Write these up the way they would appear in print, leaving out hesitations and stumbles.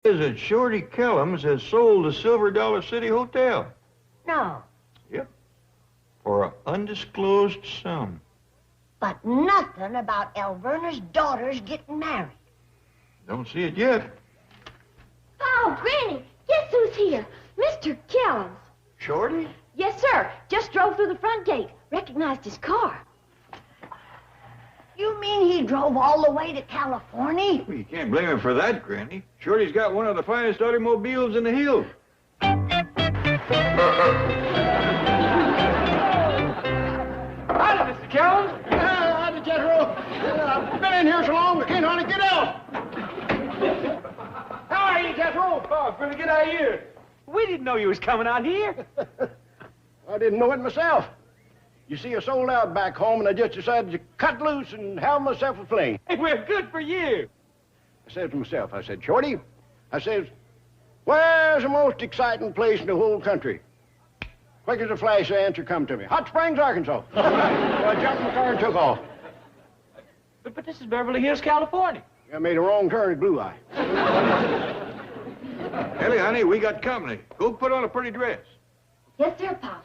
Is that Shorty Kellums has sold the Silver Dollar City Hotel. No. Yep. For an undisclosed sum. But nothing about Alverna's daughters getting married. Don't see it yet. Oh, Granny, guess who's here? Mr. Kellums. Shorty? Yes, sir. Just drove through the front gate. Recognized his car. You mean he drove all the way to California? Well, you can't blame him for that, Granny. Shorty's got one of the finest automobiles in the hills. Hi, Mr. Kellums. Howdy, Jethro. I've been in here so long, I can't hardly get out. How are you, Jethro? Oh, pretty good. How are you? We didn't know you was coming out here. I didn't know it myself. You see, I sold out back home, and I just decided to cut loose and have myself a fling. Hey, we're good for you. I said to myself, I said, Shorty, I says, where's the most exciting place in the whole country? Quick as a flash, the answer come to me. Hot Springs, Arkansas. So I jumped in the car and took off. But this is Beverly Hills, California. I made a wrong turn at Blue Eye. Ellie, honey, we got company. Go put on a pretty dress. Yes, sir, Pop.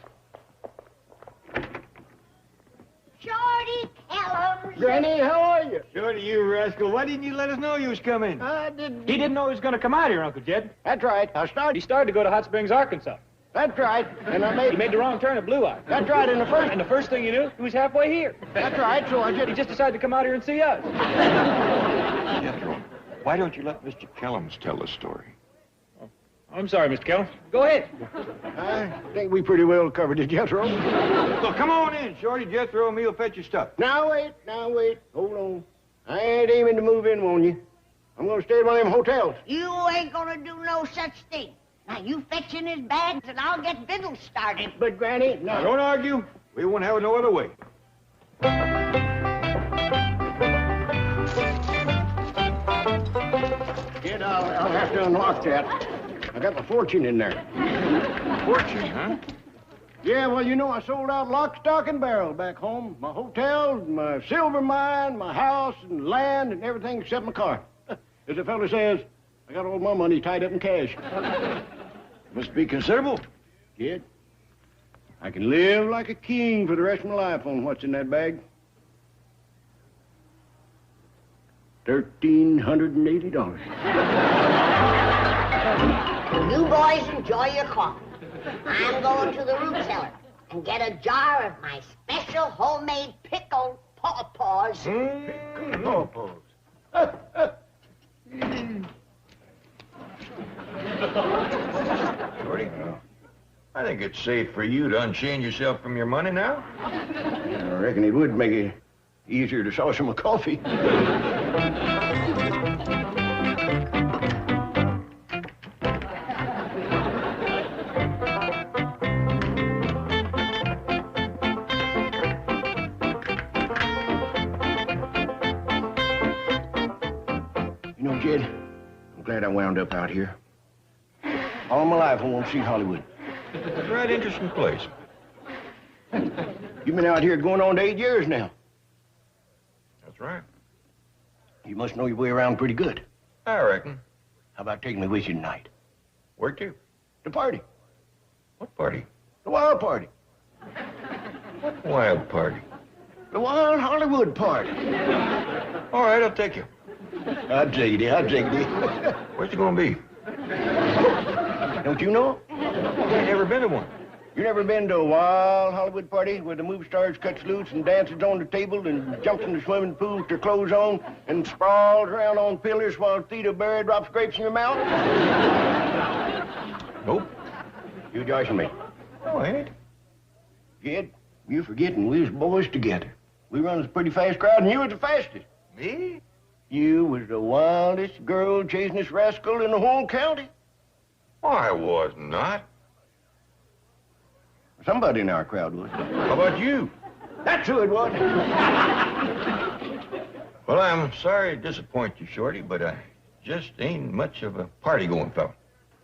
Shorty Kellums. Granny, how are you? Shorty, you rascal. Why didn't you let us know you was coming? I didn't. He didn't know he was going to come out here, Uncle Jed. That's right. He started to go to Hot Springs, Arkansas. That's right. And He made the wrong turn at Blue Eye. That's right. And the first thing you knew, he was halfway here. That's right. So He just decided to come out here and see us. Jethro, why don't you let Mr. Kellums tell the story? I'm sorry, Mr. Kellums. Go ahead. I think we pretty well covered it, Jethro. So come on in, Shorty. Jethro and me will fetch your stuff. Now wait. Hold on. I ain't aiming to move in on you. I'm gonna stay at one of them hotels. You ain't gonna do no such thing. Now, you fetch in his bags, and I'll get victuals started. But, Granny, Now, don't argue. We won't have it no other way. Kid, I'll have to unlock that. I got my fortune in there. Fortune, huh? Yeah, well, you know, I sold out lock, stock, and barrel back home. My hotel, my silver mine, my house, and land, and everything except my car. As the fella says, I got all my money tied up in cash. Must be considerable. Kid, I can live like a king for the rest of my life on what's in that bag. $1,380. You boys enjoy your coffee. I'm going to the root cellar and get a jar of my special homemade pickled pawpaws. Pawpaws. Shorty, I think it's safe for you to unchain yourself from your money now. I reckon it would make it easier to sauce my coffee. You know, Jed, I'm glad I wound up out here. All my life I want to see Hollywood. It's a right interesting place. You've been out here going on to 8 years now. That's right. You must know your way around pretty good. I reckon. How about taking me with you tonight? Where to? The party. What party? The wild party. What wild party? The wild Hollywood party. All right, I'll take you. I'll take it. Where's it gonna be? Don't you know? I ain't never been to one. You never been to a wild Hollywood party where the movie stars cuts loose and dances on the table and jumps in the swimming pool with their clothes on and sprawls around on pillars while Theta Berry drops grapes in your mouth? Nope. You joshing me. No, I ain't. Kid, you forgetting we was boys together. We run a pretty fast crowd and you was the fastest. Me? You was the wildest girl chasing this rascal in the whole county. I was not. Somebody in our crowd was. How about you? That's who it was. Well, I'm sorry to disappoint you, Shorty, but I just ain't much of a party-going fellow.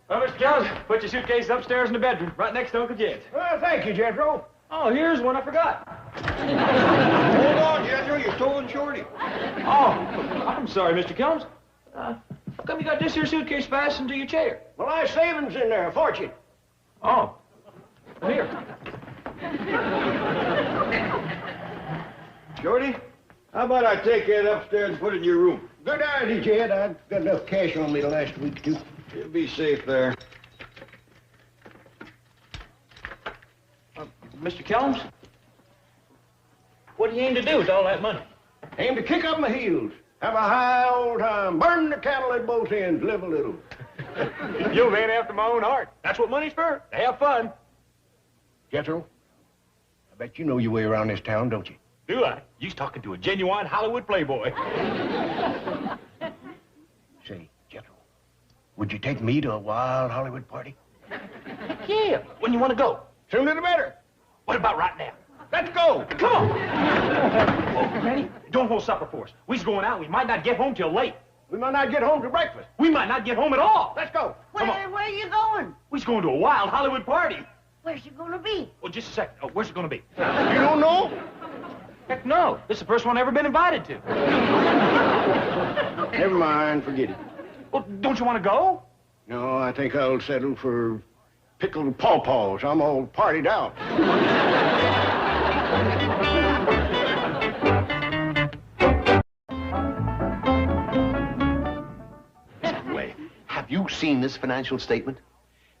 Well, Mr. Kellums, put your suitcase upstairs in the bedroom, right next to Uncle Jed's. Well, thank you, Jethro. Oh, here's one I forgot. Hold on, Jethro. You're towing Shorty. Oh, I'm sorry, Mr. Kellums. How come you got this here suitcase fastened to your chair? Well, I have savings in there, a fortune. Oh. Here. Shorty, how about I take that upstairs and put it in your room? Good idea, Jed. I've got enough cash on me to last a week, too. You'll be safe there. Mr. Kellums? What do you aim to do with all that money? Aim to kick up my heels. Have a high old time. Burn the cattle at both ends. Live a little. You're a man after my own heart. That's what money's for. To have fun. Jethro, I bet you know your way around this town, don't you? Do I? You's talking to a genuine Hollywood playboy. Say, Jethro, would you take me to a wild Hollywood party? Yeah. When you want to go? Sooner the better. What about right now? Let's go. Come on. Oh, Granny, don't hold supper for us. We's going out. We might not get home till late. We might not get home to breakfast. We might not get home at all. Let's go. Where are you going? We's going to a wild Hollywood party. Where's it gonna be? Oh, just a second. Oh, where's it going to be? You don't know? Heck no. This is the first one I've ever been invited to. Never mind. Forget it. Well, don't you want to go? No, I think I'll settle for pickled pawpaws. I'm all partied out. Wait, have you seen this financial statement?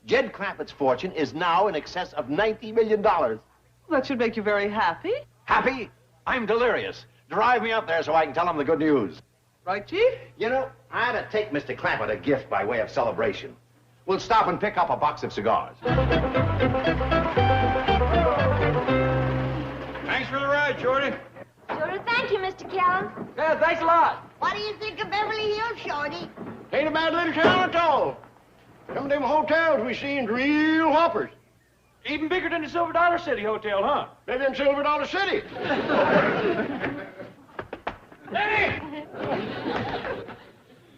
Jed Clappett's fortune is now in excess of $90 million. That should make you very happy. Happy? I'm delirious. Drive me up there so I can tell him the good news. Right, Chief? You know, I ought to take Mr. Clappett a gift by way of celebration. We'll stop and pick up a box of cigars. Thanks for the ride, Shorty. Sure, thank you, Mr. Kellums. Yeah, thanks a lot. What do you think of Beverly Hills, Shorty? Ain't a bad little town at all. Some of them hotels we seen's real whoppers. Even bigger than the Silver Dollar City Hotel, huh? Maybe in Silver Dollar City. Hey!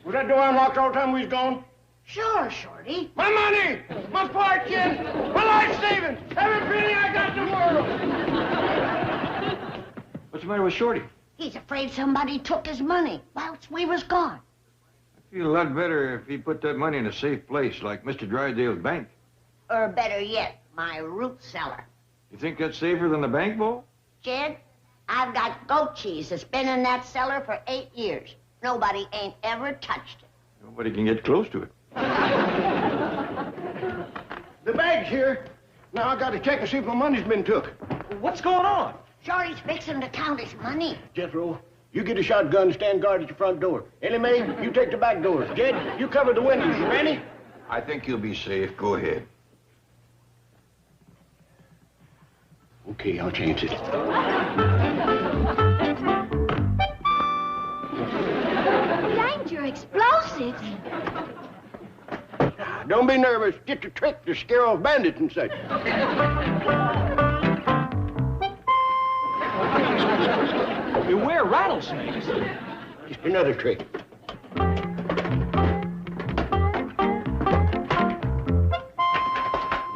Was that door unlocked all the time we was gone? Sure, Shorty. My money! My fortune! My life savings! Every penny I got in the world! What's the matter with Shorty? He's afraid somebody took his money whilst we was gone. I feel a lot better if he put that money in a safe place like Mr. Drysdale's bank. Or better yet, my root cellar. You think that's safer than the bank vault? Jed, I've got goat cheese that's been in that cellar for 8 years. Nobody ain't ever touched it. Nobody can get close to it. The bag's here. Now I gotta check and see if my money's been took. What's going on? Shorty's fixing to count his money. Jethro, you get a shotgun and stand guard at your front door. Ellie Mae, you take the back doors. Jed, you cover the windows. You ready? I think you'll be safe. Go ahead. Okay, I'll change it. Danger, explosives. Don't be nervous. Get the trick to scare off bandits and such. Beware rattlesnakes. Just another trick.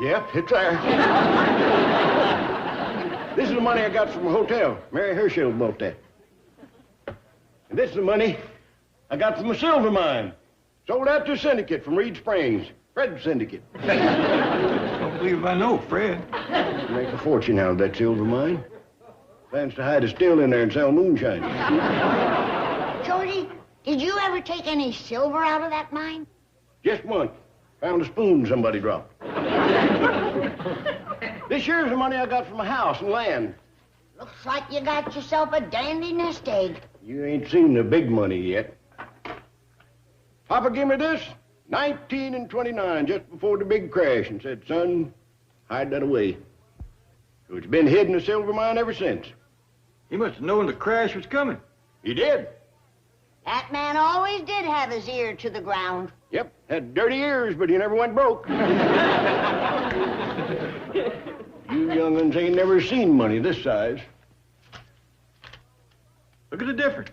Yep, it's there. This is the money I got from a hotel. Mary Herschel bought that. And this is the money I got from a silver mine. Sold out to a syndicate from Reed Springs. Fred's syndicate. Don't believe I know, Fred. Make a fortune out of that silver mine. Plans to hide a still in there and sell moonshine. Shorty, did you ever take any silver out of that mine? Just once. Found a spoon somebody dropped. This here's the money I got from a house and land. Looks like you got yourself a dandy nest egg. You ain't seen the big money yet. Papa gave me this, 19 and 29, just before the big crash, and said, son, hide that away. So it's been hid in the silver mine ever since. He must have known the crash was coming. He did. That man always did have his ear to the ground. Yep, had dirty ears, but he never went broke. You young'uns ain't never seen money this size. Look at the difference.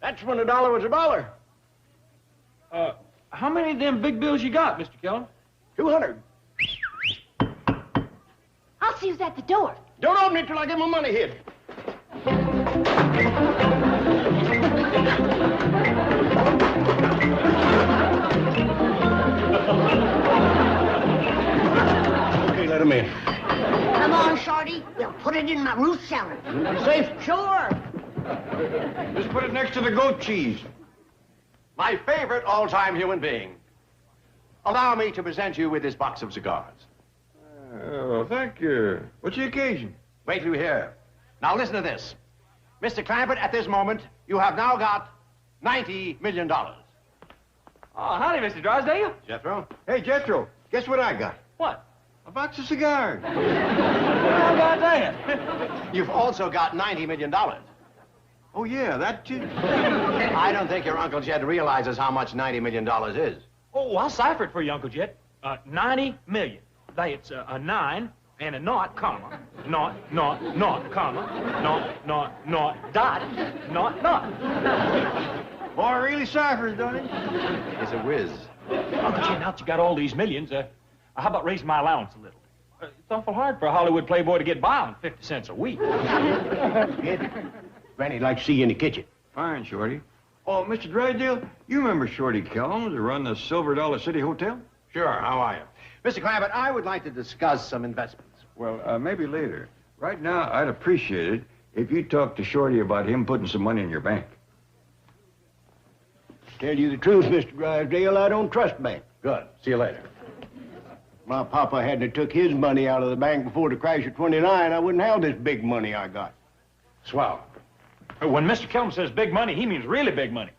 That's when a dollar was a dollar. How many of them big bills you got, Mr. Kellum? 200. I'll see who's at the door. Don't open it till I get my money hid. them in. Come on, Shorty. We'll put it in my root cellar. Be safe? Sure. Just put it next to the goat cheese. My favorite all-time human being. Allow me to present you with this box of cigars. Oh, thank you. What's the occasion? Wait till you hear. Now listen to this. Mr. Clampett, at this moment, you have now got $90 million. Oh, howdy, Mr. Drysdale. Jethro? Hey, Jethro, guess what I got? What? A box of cigars. How about that? You've also got $90 million. Oh, yeah, that too. I don't think your Uncle Jed realizes how much $90 million is. Oh, I'll cipher it for you, Uncle Jet. 90 million. That's a 9 and a naught, comma. Naught, comma. Naught, dot. Boy, really ciphers, don't he? He's a whiz. Uncle Jet, now that you got all these millions, how about raising my allowance a little? It's awful hard for a Hollywood playboy to get by on 50 cents a week. Granny'd like to see you in the kitchen. Fine, Shorty. Oh, Mr. Drysdale, you remember Shorty Kellums who run the Silver Dollar City Hotel? Sure, how are you? Mr. Clampett, I would like to discuss some investments. Well, maybe later. Right now, I'd appreciate it if you talked to Shorty about him putting some money in your bank. Tell you the truth, Mr. Drysdale, I don't trust banks. Good. See you later. My papa hadn't took his money out of the bank before the crash of '29, I wouldn't have this big money I got. Swell. When Mr. Kellum says big money, he means really big money.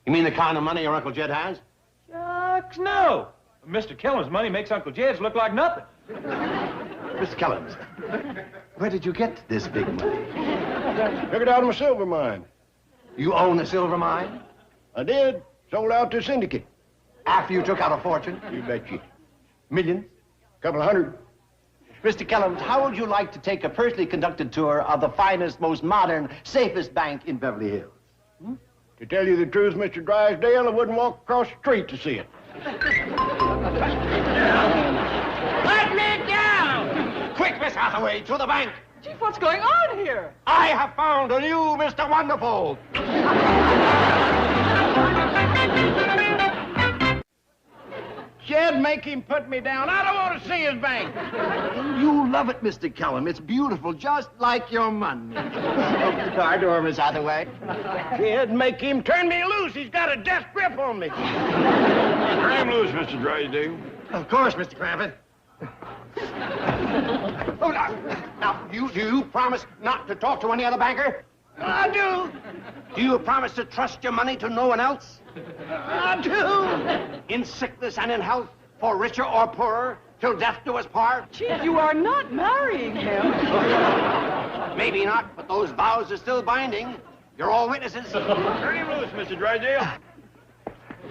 You mean the kind of money your Uncle Jed has? Shucks, no. Mr. Kellum's money makes Uncle Jed's look like nothing. Mr. Kellums, where did you get this big money? Took it out of my silver mine. You own a silver mine? I did. Sold out to a syndicate. After you took out a fortune? You bet you. Millions? Couple of hundred. Mr. Kellums, how would you like to take a personally conducted tour of the finest, most modern, safest bank in Beverly Hills? To tell you the truth, Mr. Drysdale, I wouldn't walk across the street to see it. Let me down! Quick, Miss Hathaway, to the bank! Chief, what's going on here? I have found a new Mr. Wonderful! Jed, make him put me down. I don't want to see his bank. You love it, Mr. Kellum. It's beautiful, just like your money. Open the car door, Miss Hathaway. Jed, make him turn me loose. He's got a death grip on me. Turn him loose, Mr. Drysdale. Of course, Mr. Crampett. Oh, now, do you promise not to talk to any other banker? I do. Do you promise to trust your money to no one else? I do. In sickness and in health, for richer or poorer, till death do us part? Chief, you are not marrying him. Maybe not, but those vows are still binding. You're all witnesses. Turn him loose, Mr. Drysdale.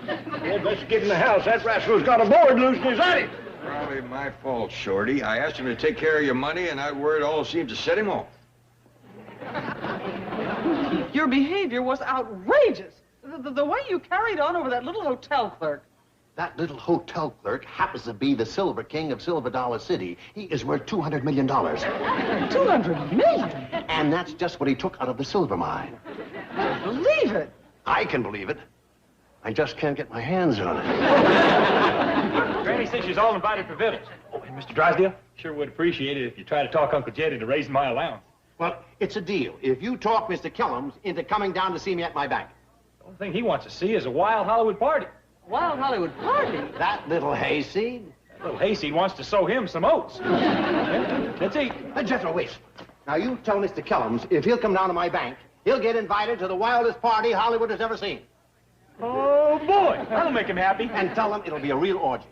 Jed, let's get in the house. That rascal's got a board loose in his attic. Probably my fault, Shorty. I asked him to take care of your money, and that word all seemed to set him off. Your behavior was outrageous. The way you carried on over that little hotel clerk. That little hotel clerk happens to be the Silver King of Silver Dollar City. He is worth $200 million. $200 million? And that's just what he took out of the silver mine. Believe it. I can believe it. I just can't get my hands on it. Granny says she's all invited for victuals. Oh, and Mr. Drysdale, sure would appreciate it if you try to talk Uncle Jed into raising my allowance. Well, it's a deal. If you talk Mr. Kellums into coming down to see me at my bank. The only thing he wants to see is a wild Hollywood party. Wild Hollywood party? That little hayseed. Little hayseed wants to sow him some oats. Yeah, let's eat. Jethro, wait. Now, you tell Mr. Kellums if he'll come down to my bank, he'll get invited to the wildest party Hollywood has ever seen. Oh, boy. That'll make him happy. And tell him it'll be a real orgy.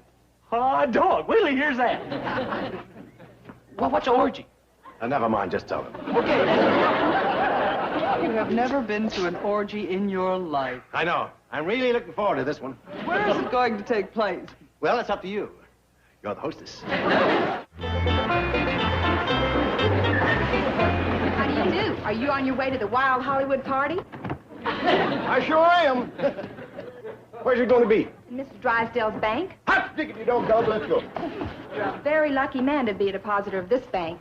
Ah, dog. Wait till he hears that. Well, what's an orgy? Never mind, just tell him. Okay. You have never been to an orgy in your life. I know. I'm really looking forward to this one. Where is it going to take place? Well, it's up to you. You're the hostess. How do you do? Are you on your way to the Wild Hollywood party? I sure am. Where's it going to be? Mr. Drysdale's bank? Hot diggity dog, let's go. You're a very lucky man to be a depositor of this bank.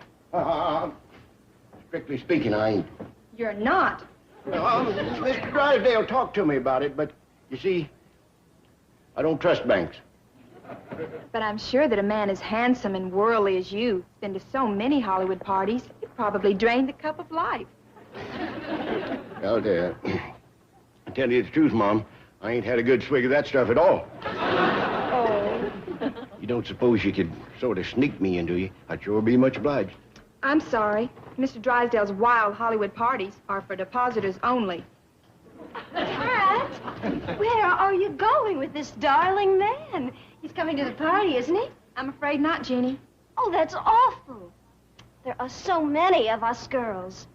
Strictly speaking, I ain't. You're not. Mr. Drysdale talked to me about it, but you see, I don't trust banks. But I'm sure that a man as handsome and worldly as you, been to so many Hollywood parties, you probably drained the cup of life. I'll tell you the truth, Mom. I ain't had a good swig of that stuff at all. Oh. You don't suppose you could sort of sneak me in, do you? I'd sure be much obliged. I'm sorry. Mr. Drysdale's wild Hollywood parties are for depositors only. Pat, where are you going with this darling man? He's coming to the party, isn't he? I'm afraid not, Jeannie. Oh, that's awful. There are so many of us girls.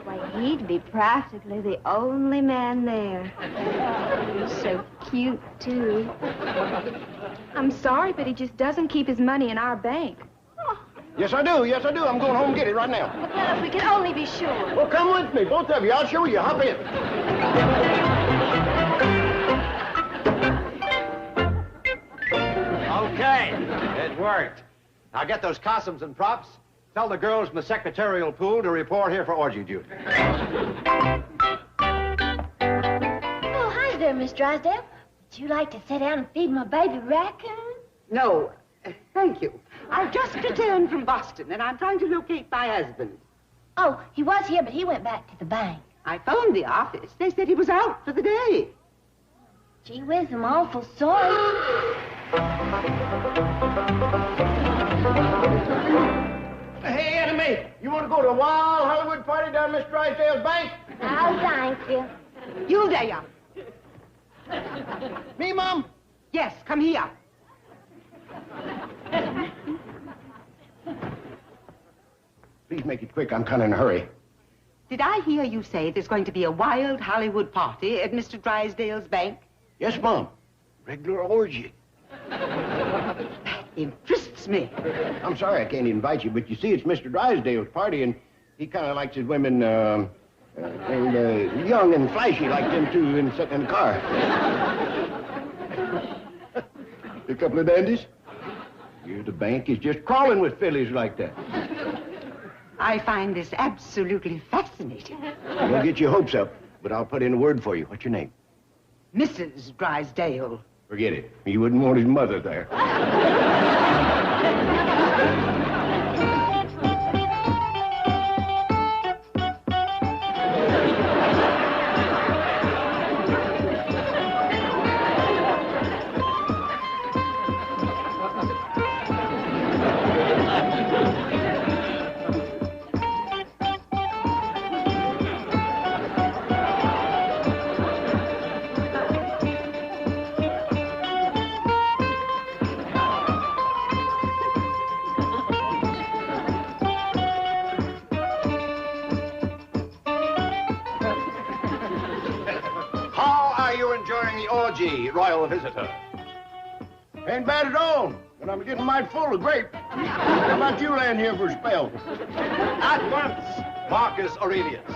Why, he'd be practically the only man there. He's so cute, too. I'm sorry, but he just doesn't keep his money in our bank. Yes, I do. Yes, I do. I'm going home and get it right now. Well, if we could only be sure. Well, come with me, both of you. I'll show you. Hop in. Okay, it worked. Now get those costumes and props. Tell the girls in the secretarial pool to report here for orgy duty. Oh, hi there, Miss Drysdale. Would you like to sit down and feed my baby raccoon? No, thank you. I've just returned from Boston, and I'm trying to locate my husband. Oh, he was here, but he went back to the bank. I phoned the office. They said he was out for the day. Gee whiz, I'm awful sorry. Hey, Annie, you want to go to a wild Hollywood party down Miss Drysdale's bank? Oh, thank you. You there. Me, Mom? Yes, come here. Please make it quick. I'm kind of in a hurry. Did I hear you say there's going to be a wild Hollywood party at Mr. Drysdale's bank? Yes, Mom. Regular orgy. That interests me. I'm sorry I can't invite you, but you see, it's Mr. Drysdale's party, and he kind of likes his women, young and flashy like them two and sitting in the car. A couple of dandies. Here the bank is just crawling with fillies like that. I find this absolutely fascinating. Don't get your hopes up, but I'll put in a word for you. What's your name? Mrs. Drysdale. Forget it. You wouldn't want his mother there. Royal visitor. Ain't bad at all, but I'm getting mighty full of grape. How about you laying here for a spell? At once, Marcus Aurelius.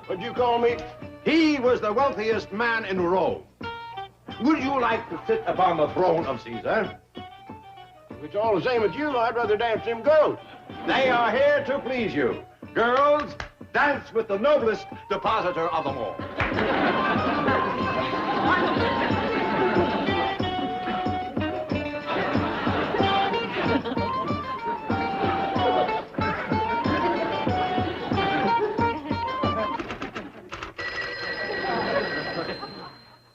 What'd you call me? He was the wealthiest man in Rome. Would you like to sit upon the throne of Caesar? If it's all the same with you, I'd rather dance them girls. They are here to please you. Girls, dance with the noblest depositor of them all.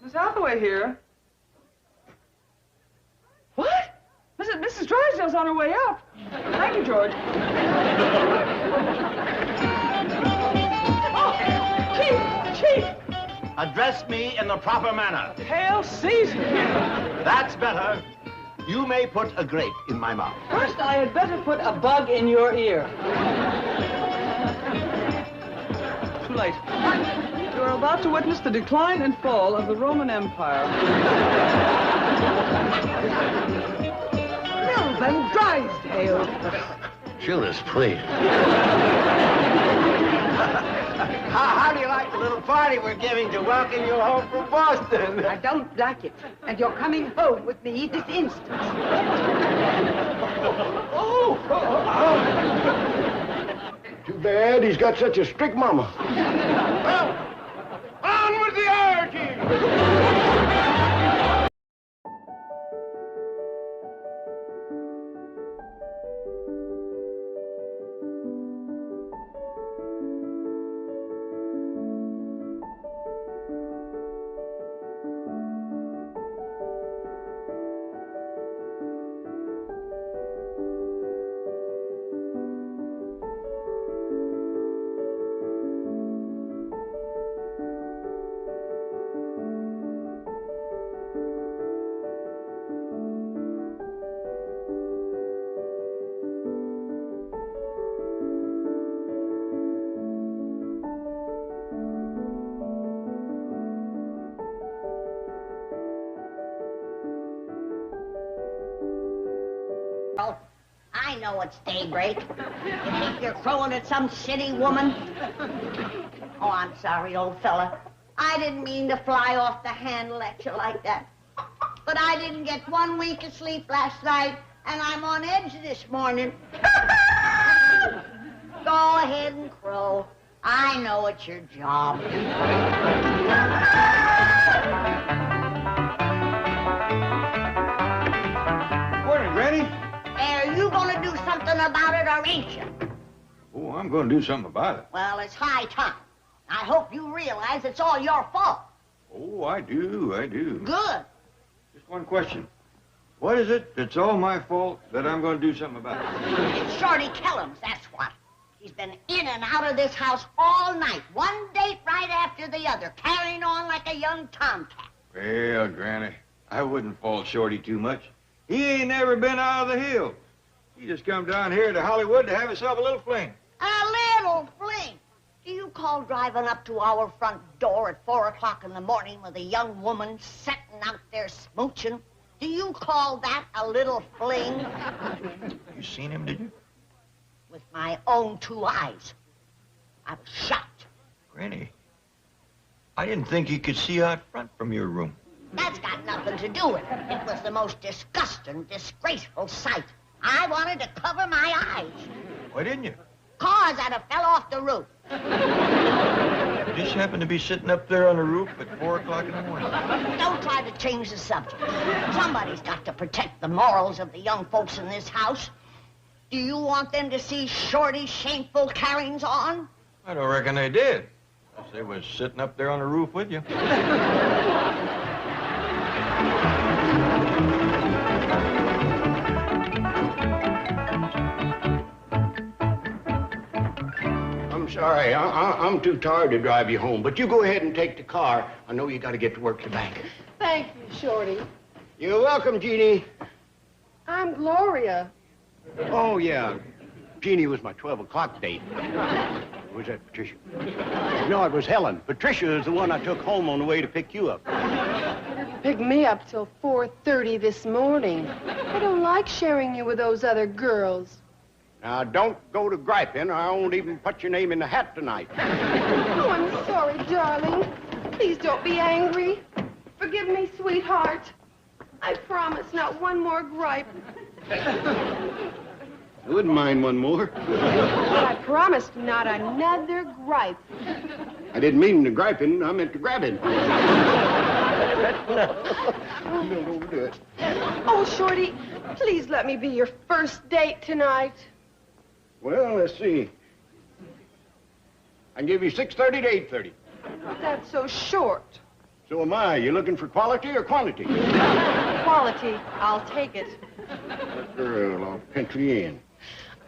Miss Hathaway here. What? Mrs. Drysdale's on her way up. Thank you, George. Oh, Chief! Address me in the proper manner. Hail Caesar! That's better. You may put a grape in my mouth. First, I had better put a bug in your ear. Too late. You are about to witness the decline and fall of the Roman Empire. Melvin Drysdale. Judas, please. How do you like the little party we're giving to welcome you home from Boston? I don't like it. And you're coming home with me this instant. Too bad he's got such a strict mama. Well, on with the orgy! I know it's daybreak. You think you're crowing at some city woman? Oh, I'm sorry, old fella. I didn't mean to fly off the handle at you like that. But I didn't get 1 wink of sleep last night, and I'm on edge this morning. Go ahead and crow. I know it's your job. Morning, Granny. Are you going to do something about it, or ain't you? Oh, I'm going to do something about it. Well, it's high time. I hope you realize it's all your fault. Oh, I do. Good. Just one question. What is it that's all my fault that I'm going to do something about? It's Shorty Kellums, that's what. He's been in and out of this house all night, one date right after the other, carrying on like a young tomcat. Well, Granny, I wouldn't fault Shorty too much. He ain't never been out of the hills. He just come down here to Hollywood to have himself a little fling. A little fling. Do you call driving up to our front door at 4 o'clock in the morning with a young woman sitting out there smooching? Do you call that a little fling? You seen him, did you? With my own 2 eyes. I was shocked. Granny, I didn't think you could see out front from your room. That's got nothing to do with it. It was the most disgusting, disgraceful sight. I wanted to cover my eyes. Why didn't you? Cars I'd have fell off the roof. You just happened to be sitting up there on the roof at 4 o'clock in the morning. Don't try to change the subject. Somebody's got to protect the morals of the young folks in this house. Do you want them to see Shorty's shameful carryings on? I don't reckon they did. Unless they was sitting up there on the roof with you. I'm sorry. I'm too tired to drive you home, but you go ahead and take the car. I know you got to get to work at the bank. Thank you, Shorty. You're welcome, Jeannie. I'm Gloria. Oh, yeah. Jeannie was my 12 o'clock date. Or was that Patricia? No, it was Helen. Patricia is the one I took home on the way to pick you up. Pick me up till 4:30 this morning. I don't like sharing you with those other girls. Now, don't go to griping, or I won't even put your name in the hat tonight. Oh, I'm sorry, darling. Please don't be angry. Forgive me, sweetheart. I promise not one more gripe. I wouldn't mind one more. But I promised not another gripe. I didn't mean to griping, I meant to grabbing. Don't overdo it. Oh, Shorty, please let me be your first date tonight. Well, let's see. I can give you 6:30 to 8:30. That's so short. So am I. You looking for quality or quantity? Quality. I'll take it. Girl, I'll pencil you in.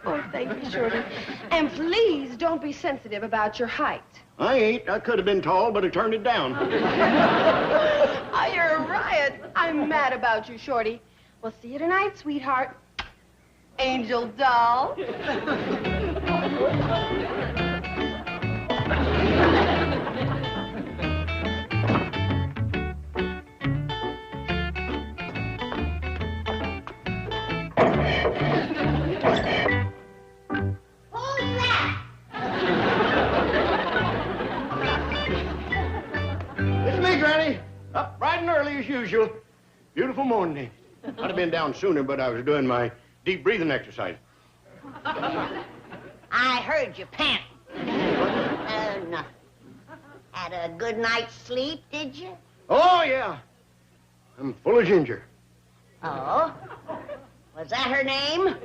Oh, thank you, Shorty. And please don't be sensitive about your height. I ain't. I could have been tall, but I turned it down. Oh, you're a riot. I'm mad about you, Shorty. We'll see you tonight, sweetheart. Angel doll. It's me, Granny. Up bright and early as usual. Beautiful morning. I'd have been down sooner, but I was doing my deep breathing exercise. I heard you panting. Nothing. Had a good night's sleep, did you? Oh, yeah. I'm full of ginger. Oh? Was that her name?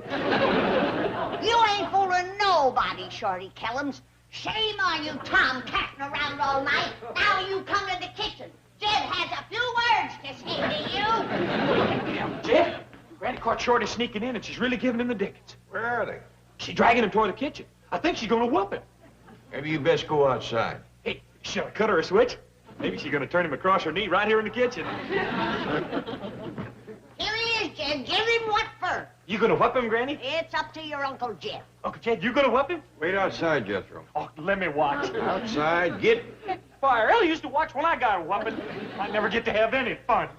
You ain't fooling nobody, Shorty Kellums. Shame on you, tomcatting around all night. Now you come to the kitchen. Jed has a few words to say to you. Damn, Jed. Granny caught Shorty sneaking in, and she's really giving him the dickens. Where are they? She's dragging him toward the kitchen. I think she's gonna whoop him. Maybe you best go outside. Hey, should I cut her a switch? Maybe she's gonna turn him across her knee right here in the kitchen. Here he is, Jed. Give him what for? You gonna whoop him, Granny? It's up to your Uncle Jed. Uncle Jed, you gonna whoop him? Wait outside, Jethro. Oh, let me watch. Outside, get... Fire. Ellie used to watch when I got a whooping. I never get to have any fun.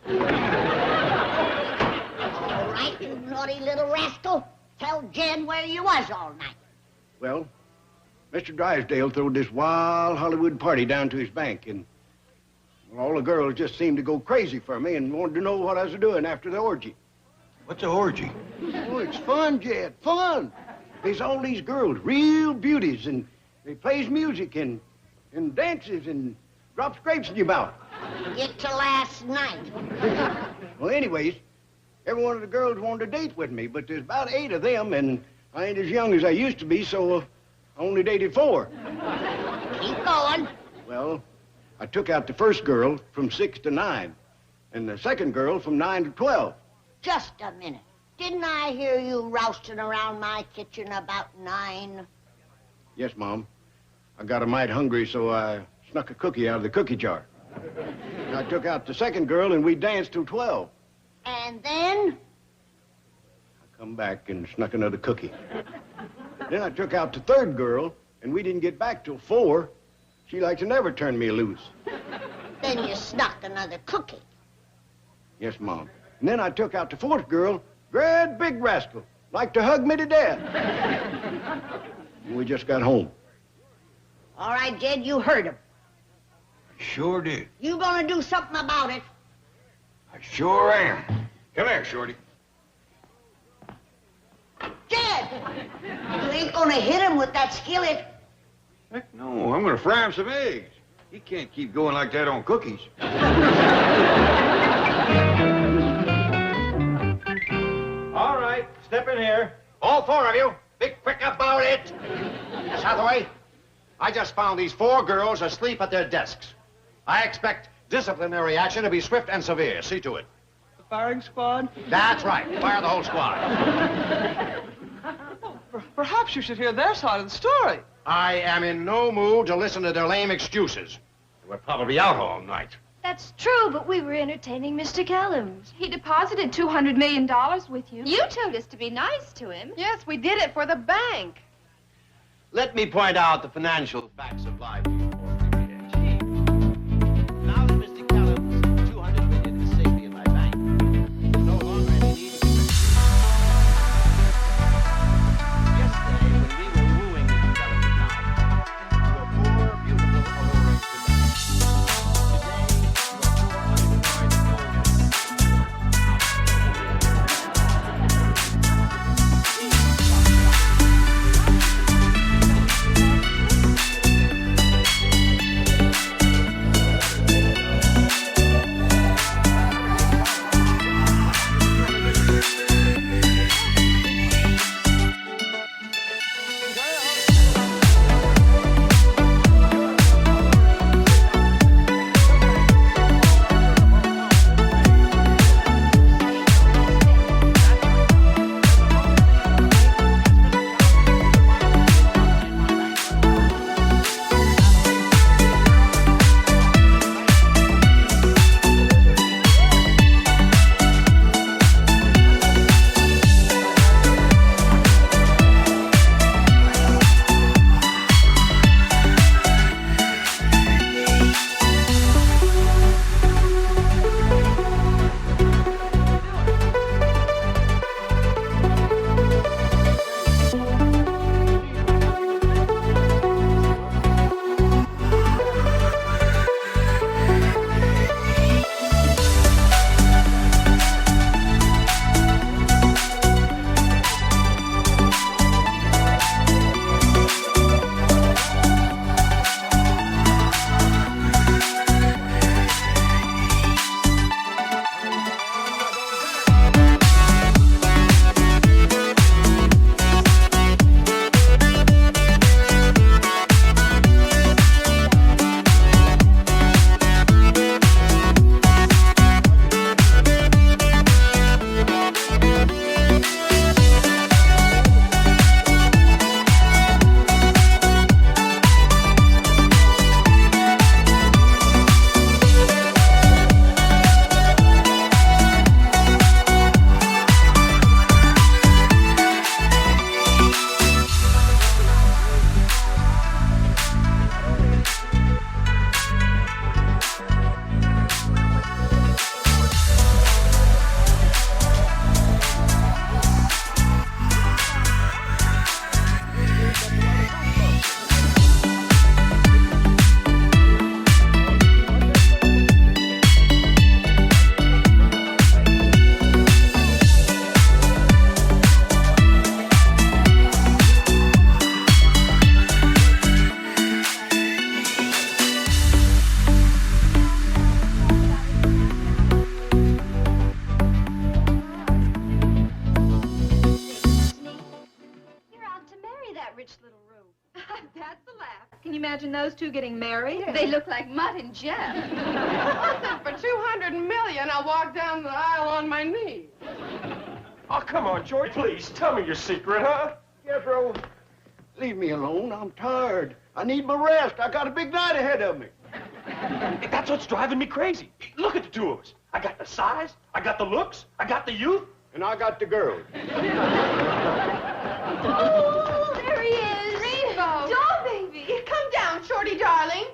All right, you naughty little rascal. Tell Jed where you was all night. Well, Mr. Drysdale threw this wild Hollywood party down to his bank, and well, all the girls just seemed to go crazy for me and wanted to know what I was doing after the orgy. What's a orgy? Oh, it's fun, Jed, fun. There's all these girls, real beauties, and they plays music and dances and drops grapes in your mouth. Get to last night. Well, anyways, every one of the girls wanted to date with me, but there's about 8 of them, and I ain't as young as I used to be, so I only dated 4. Keep going. Well, I took out the first girl from 6 to 9, and the second girl from 9 to 12. Just a minute. Didn't I hear you rousting around my kitchen about 9? Yes, Mom. I got a mite hungry, so I snuck a cookie out of the cookie jar. And I took out the second girl, and we danced till 12. And then? I come back and snuck another cookie. Then I took out the third girl, and we didn't get back till 4. She like to never turn me loose. Then you snuck another cookie. Yes, Mom. And then I took out the fourth girl, great big rascal, like to hug me to death. And we just got home. All right, Jed, you heard him. I sure did. You gonna do something about it? I sure am. Come here, Shorty. Jed! You ain't gonna hit him with that skillet. Heck no, I'm gonna fry him some eggs. He can't keep going like that on cookies. All right, step in here. All 4 of you, be quick about it. Miss Hathaway, I just found these 4 girls asleep at their desks. I expect disciplinary action to be swift and severe. See to it. The firing squad? That's right. Fire the whole squad. Perhaps you should hear their side of the story. I am in no mood to listen to their lame excuses. We're probably out all night. That's true, but we were entertaining Mr. Kellums. He deposited $200 million with you. You told us to be nice to him. Yes, we did it for the bank. Let me point out the financial facts of life. Now that Mr. Kellums' $200 million is safely in my bank, there's no longer any need for it. Yesterday, when we were wooing Mr. Kellums' account, you were poor, beautiful, alluring Today, you are poor, unemployed, you imagine those two getting married? They look like Mutt and Jeff. For 200 million, I'll walk down the aisle on my knees. Oh, come on, Shorty. Please, tell me your secret, huh? Jethro, leave me alone. I'm tired. I need my rest. I got a big night ahead of me. That's what's driving me crazy. Look at the two of us. I got the size, I got the looks, I got the youth. And I got the girls. Oh, there he is. Rainbow. Doll baby. Come down, Shorty darling.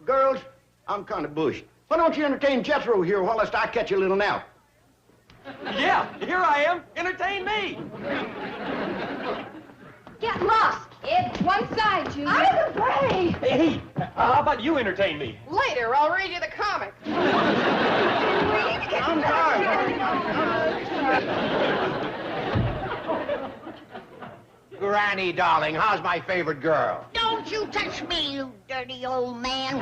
Girls, I'm kind of bushed. Why don't you entertain Jethro here whilst I catch a little nap? Yeah, here I am. Entertain me. Get lost, kid. One side, Junior. Out of the way. Hey, how about you entertain me? Later, I'll read you the comics. I'm tired. Granny, darling, how's my favorite girl? Don't you touch me, you dirty old man.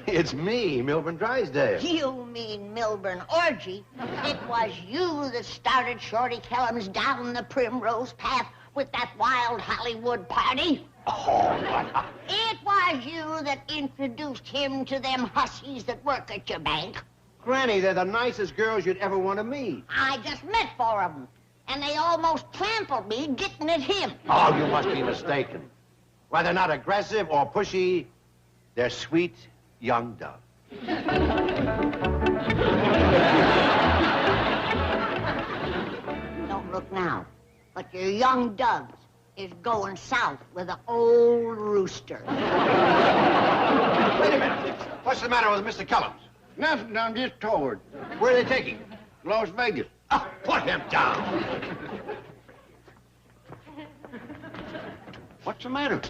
It's me, Milburn Drysdale. You mean Milburn Orgy. It was you that started Shorty Kellums down the primrose path with that wild Hollywood party. Oh, It was you that introduced him to them hussies that work at your bank. Granny, they're the nicest girls you'd ever want to meet. I just met 4 of them, and they almost trampled me getting at him. Oh, you must be mistaken. Why, they're not aggressive or pushy. They're sweet young dove. Don't look now, but your young doves is going south with an old rooster. Wait a minute. What's the matter with Mr. Kellums? Nothing, I'm just tired. Where are they taking him? Las Vegas. Oh, put him down. What's the matter?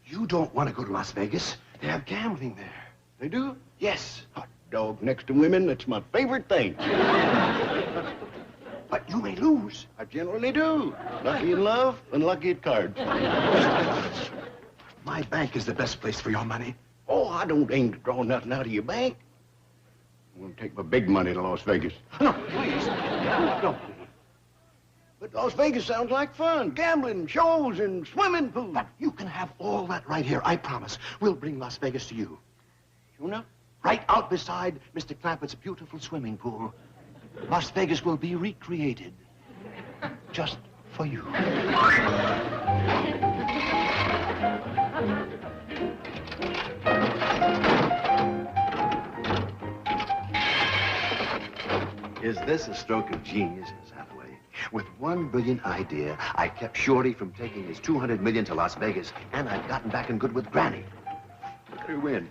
You don't want to go to Las Vegas. They have gambling there. They do? Yes. Hot dog next to women, that's my favorite thing. But you may lose. I generally do. Lucky in love and lucky at cards. My bank is the best place for your money. Oh, I don't aim to draw nothing out of your bank. I'm going to take my big money to Las Vegas. No, please. No. But Las Vegas sounds like fun. Gambling, shows, and swimming pools. But you can have all that right here, I promise. We'll bring Las Vegas to you. You know? Right out beside Mr. Clampett's beautiful swimming pool. Las Vegas will be recreated. Just for you. Is this a stroke of genius, Miss Hathaway? With one brilliant idea, I kept Shorty from taking his $200 million to Las Vegas, and I've gotten back in good with Granny. Look at her win.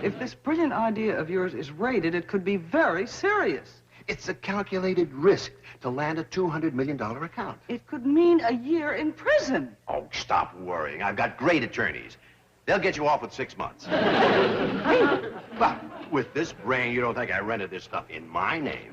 If this brilliant idea of yours is raided, it could be very serious. It's a calculated risk to land a $200 million account. It could mean a year in prison. Oh, stop worrying. I've got great attorneys. They'll get you off with 6 months. But with this brain, you don't think I rented this stuff in my name.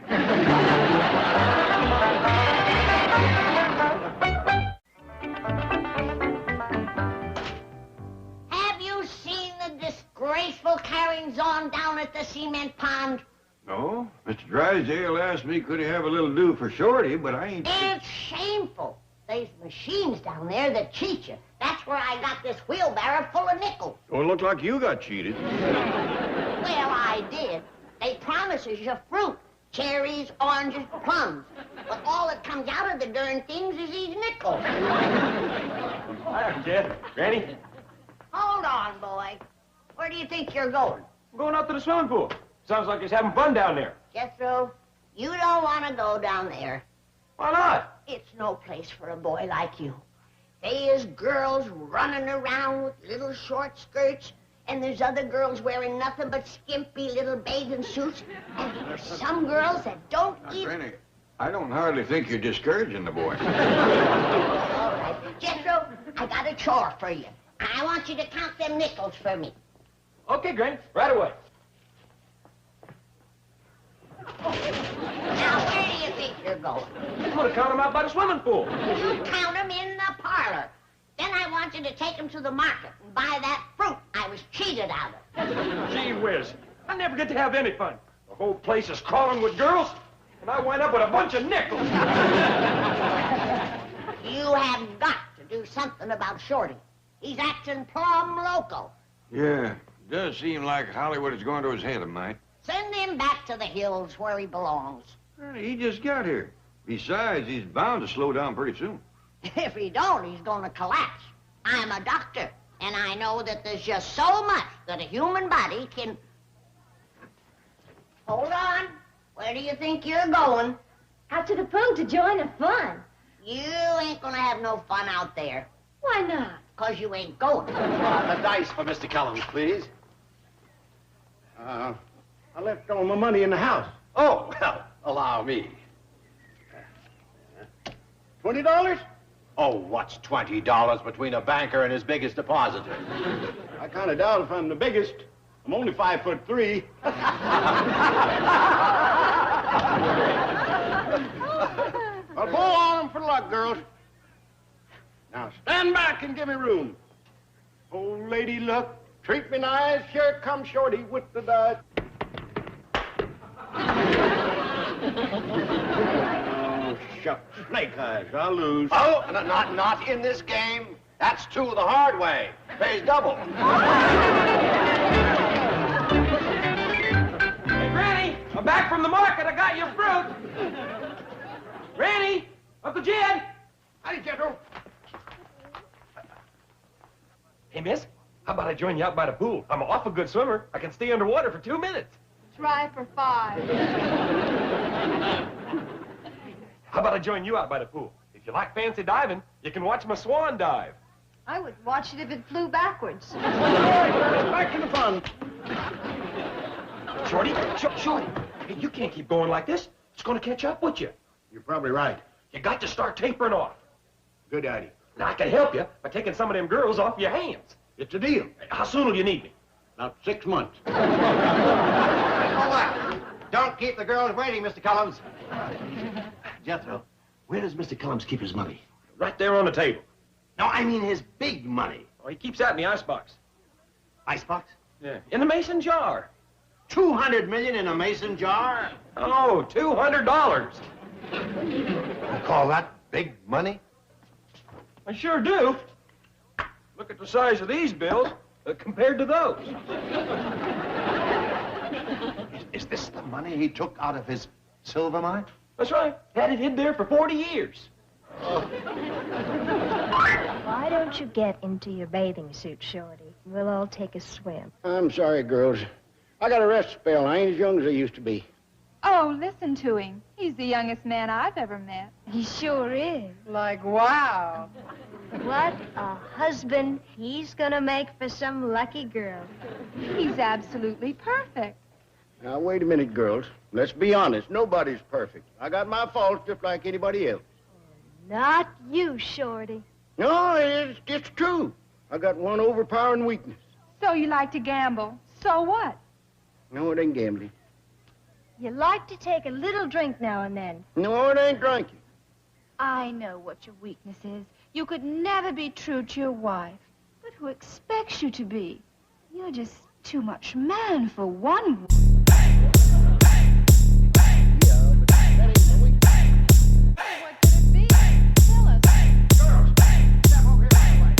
Have you seen the disgraceful carryings-on down at the cement pond? No, Mr. Drysdale asked me could he have a little do for Shorty, but I ain't... It's shameful. There's machines down there that cheat you. That's where I got this wheelbarrow full of nickels. Oh, it looked like you got cheated. Well, I did. They promises you fruit. Cherries, oranges, plums. But all that comes out of the darn things is these nickels. Hi, Jeff. Granny? Hold on, boy. Where do you think you're going? I'm going out to the swimming pool. Sounds like he's having fun down there. Jethro, you don't want to go down there. Why not? It's no place for a boy like you. There's girls running around with little short skirts, and there's other girls wearing nothing but skimpy little bathing suits, and there's some girls that don't even... Granny, I don't hardly think you're discouraging the boy. All right. Jethro, I got a chore for you. I want you to count them nickels for me. Okay, Granny. Right away. Now, where do you think you're going? I'm going to count them out by the swimming pool. You count them in the parlor. Then I want you to take them to the market and buy that fruit I was cheated out of. Gee whiz. I never get to have any fun. The whole place is crawling with girls, and I wind up with a bunch of nickels. You have got to do something about Shorty. He's acting plumb loco. Yeah, does seem like Hollywood is going to his head a mite. Send him back to the hills where he belongs. He just got here. Besides, he's bound to slow down pretty soon. If he don't, he's gonna collapse. I'm a doctor, and I know that there's just so much that a human body can... Hold on. Where do you think you're going? Out to the pool to join the fun. You ain't gonna have no fun out there. Why not? 'Cause you ain't going. The dice for Mr. Kellums, please. I left all my money in the house. Oh, well, allow me. $20? Oh, what's $20 between a banker and his biggest depositor? I kind of doubt if I'm the biggest. I'm only 5'3". Well, go on 'em for luck, girls. Now stand back and give me room. Old lady luck, treat me nice. Here comes Shorty with the dice. Oh, shucks, snake eyes, I'll lose. Oh, not in this game. That's two the hard way. Pays double. Hey, Granny, I'm back from the market. I got your fruit. Granny, Uncle Jed. Howdy, Jethro. Hey, miss, how about I join you out by the pool? I'm an awful good swimmer. I can stay underwater for 2 minutes. Try for 5. How about I join you out by the pool? If you like fancy diving, you can watch my swan dive. I would watch it if it flew backwards. Back to the fun. Shorty, Shorty, hey, you can't keep going like this. It's going to catch up with you. You're probably right. You got to start tapering off. Good idea. Now, I can help you by taking some of them girls off your hands. It's a deal. How soon will you need me? About 6 months. Hold on. Don't keep the girls waiting, Mr. Kellums. Jethro, where does Mr. Kellums keep his money? Right there on the table. No, I mean his big money. Oh, he keeps that in the icebox. Icebox? Yeah. In the mason jar. 200 million in a mason jar? Oh, $200. You call that big money? I sure do. Look at the size of these bills compared to those. Is this the money he took out of his silver mine? That's right. Had it hid there for 40 years. Why don't you get into your bathing suit, Shorty? We'll all take a swim. I'm sorry, girls. I got a rest spell. I ain't as young as I used to be. Oh, listen to him. He's the youngest man I've ever met. He sure is. Like, wow. What a husband he's gonna make for some lucky girl. He's absolutely perfect. Now, wait a minute, girls. Let's be honest. Nobody's perfect. I got my faults just like anybody else. Not you, Shorty. No, it's true. I got one overpowering weakness. So you like to gamble. So what? No, it ain't gambling. You like to take a little drink now and then. No, it ain't drinking. I know what your weakness is. You could never be true to your wife. But who expects you to be? You're just too much man for one woman. What could it be? Tell us. Step over here that way.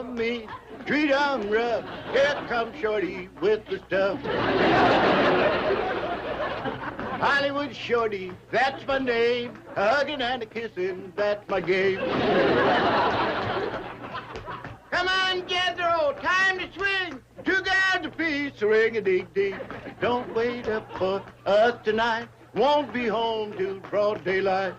of me. Treat 'em rough. Here comes Shorty with the stuff. Hollywood Shorty, that's my name. A hugging and a kissing, that's my game. Come on, Jethro, time to swing. 2 guys apiece, ring-a-ding-ding. Don't wait up for us tonight. Won't be home till broad daylight.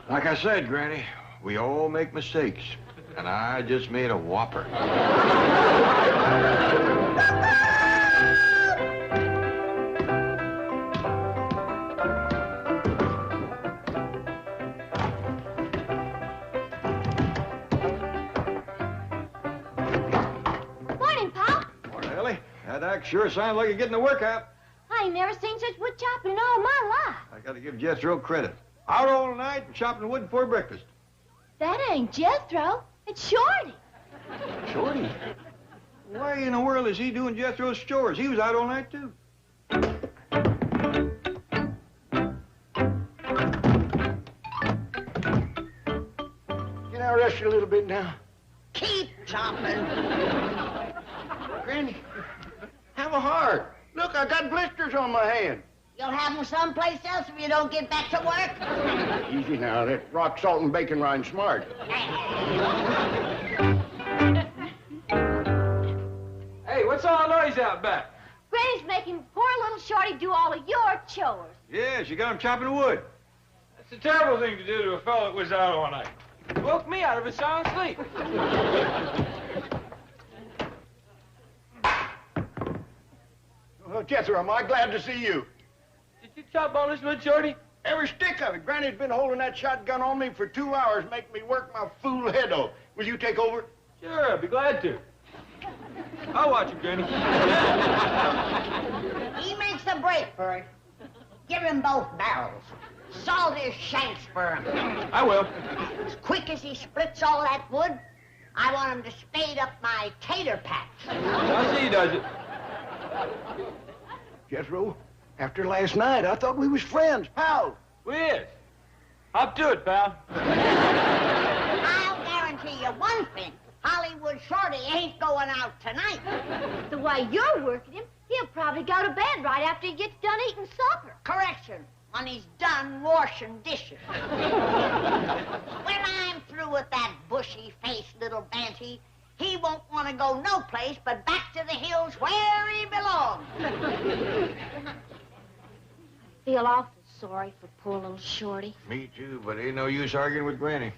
Like I said, Granny, we all make mistakes. And I just made a whopper. Morning, Pop. Morning, Ellie. That act sure sounds like you're getting a workout. I ain't never seen such wood chopping in all my life. I gotta give Jethro credit. Out all night and chopping wood before breakfast. That ain't Jethro. It's Shorty. Shorty? Why in the world is he doing Jethro's chores? He was out all night, too. Can I rest you a little bit now? Keep chopping. Granny, have a heart. Look, I got blisters on my hand. You'll have them someplace else if you don't get back to work. Easy now, that rock salt and bacon rind smart. Hey, what's all the noise out back? Granny's making poor little Shorty do all of your chores. Yeah, she got him chopping wood. That's a terrible thing to do to a fellow that was out all night. It woke me out of a sound sleep. Well, Jethro, am I glad to see you? Did you chop all this wood, Shorty? Every stick of it. Granny's been holding that shotgun on me for 2 hours, making me work my fool head off. Will you take over? Sure, I'd be glad to. I'll watch him, Granny. He makes a break for it. Give him both barrels. Salt his shanks for him. I will. As quick as he splits all that wood, I want him to spade up my tater patch. I'll see he does it. Jethro, after last night, I thought we was friends, pals. We is. Up to it, pal. I'll guarantee you one thing. Hollywood Shorty ain't going out tonight. The way you're working him, he'll probably go to bed right after he gets done eating supper. Correction, when he's done washing dishes. When I'm through with that bushy-faced little banty, he won't want to go no place but back to the hills where he belongs. I feel awful sorry for poor little Shorty. Me too, but ain't no use arguing with Granny.